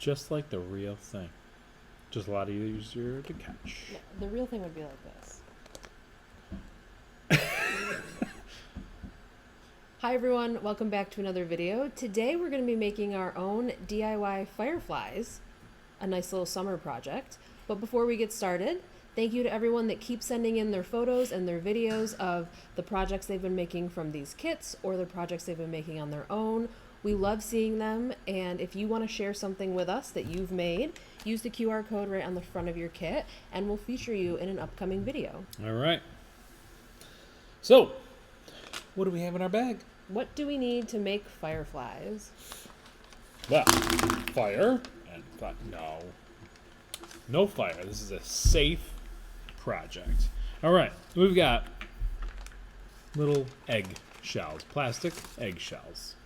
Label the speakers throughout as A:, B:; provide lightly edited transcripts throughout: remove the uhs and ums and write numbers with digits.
A: just like the real thing. Just a lot easier to catch.
B: Yeah, the real thing would be like this. Hi everyone, welcome back to another video. Today we're going to be making our own DIY fireflies, a nice little summer project. But before we get started, thank you to everyone that keeps sending in their photos and their videos of the projects they've been making from these kits or the projects they've been making on their own. We love seeing them, and if you want to share something with us that you've made, use the QR code right on the front of your kit and we'll feature you in an upcoming video.
A: All right. So, what do we have in our bag?
B: What do we need to make fireflies?
A: Well, fire and no fire. This is a safe project. All right, we've got little egg shells, plastic egg shells.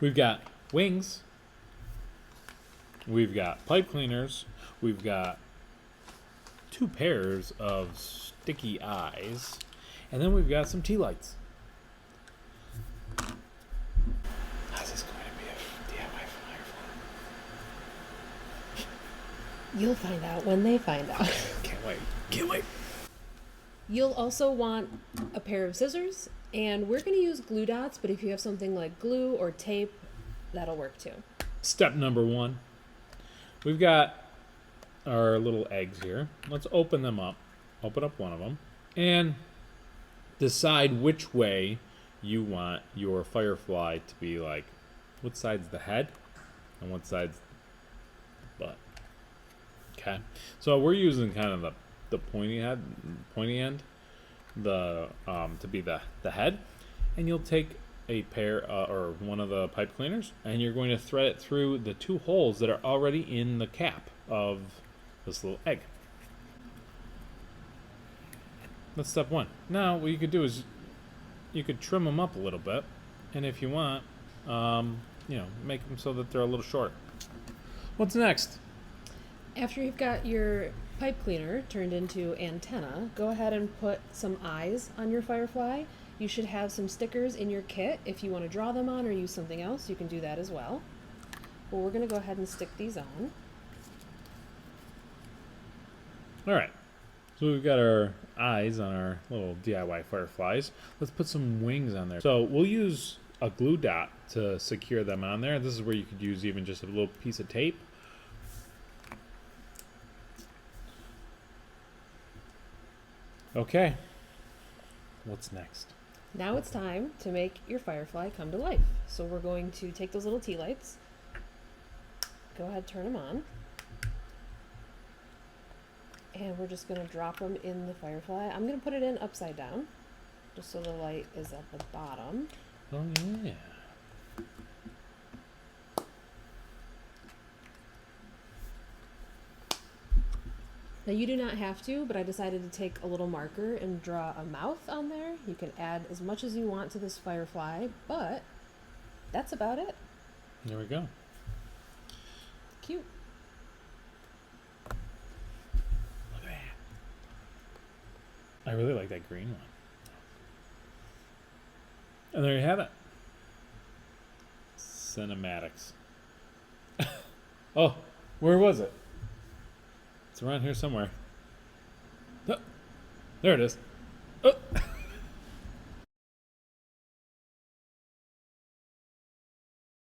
A: We've got wings. We've got pipe cleaners. We've got 2 pairs of sticky eyes, and then we've got some tea lights. How's this going to be a DIY firefly?
B: You'll find out when they find out.
A: Can't wait. Can't wait.
B: You'll also want a pair of scissors, and we're going to use glue dots, but if you have something like glue or tape, that'll work too.
A: Step number 1. We've got our little eggs here. Let's open them up. Open up one of them and decide which way you want your firefly to be, like what side's the head and what side's the butt. Okay, so we're using kind of the pointy end, to be the head, and you'll take a pair or one of the pipe cleaners, and you're going to thread it through the 2 holes that are already in the cap of this little egg. That's step 1. Now what you could do is you could trim them up a little bit, and if you want, make them so that they're a little shorter. What's next?
B: After you've got your pipe cleaner turned into antenna, go ahead and put some eyes on your firefly. You should have some stickers in your kit. If you want to draw them on or use something else, you can do that as well. Well, we're going to go ahead and stick these on.
A: All right, so we've got our eyes on our little DIY fireflies. Let's put some wings on there. So we'll use a glue dot to secure them on there. This is where you could use even just a little piece of tape. Okay, what's next?
B: Now it's time to make your firefly come to life. So we're going to take those little tea lights, go ahead, turn them on, and we're just going to drop them in the firefly. I'm going to put it in upside down, just so the light is at the bottom.
A: Oh yeah.
B: Now you do not have to, but I decided to take a little marker and draw a mouth on there. You can add as much as you want to this firefly, but that's about it.
A: There we go.
B: Cute.
A: Look at that. I really like that green one. And there you have it. Cinematics. Oh, where was it? It's around here somewhere. Oh, there it is. Oh.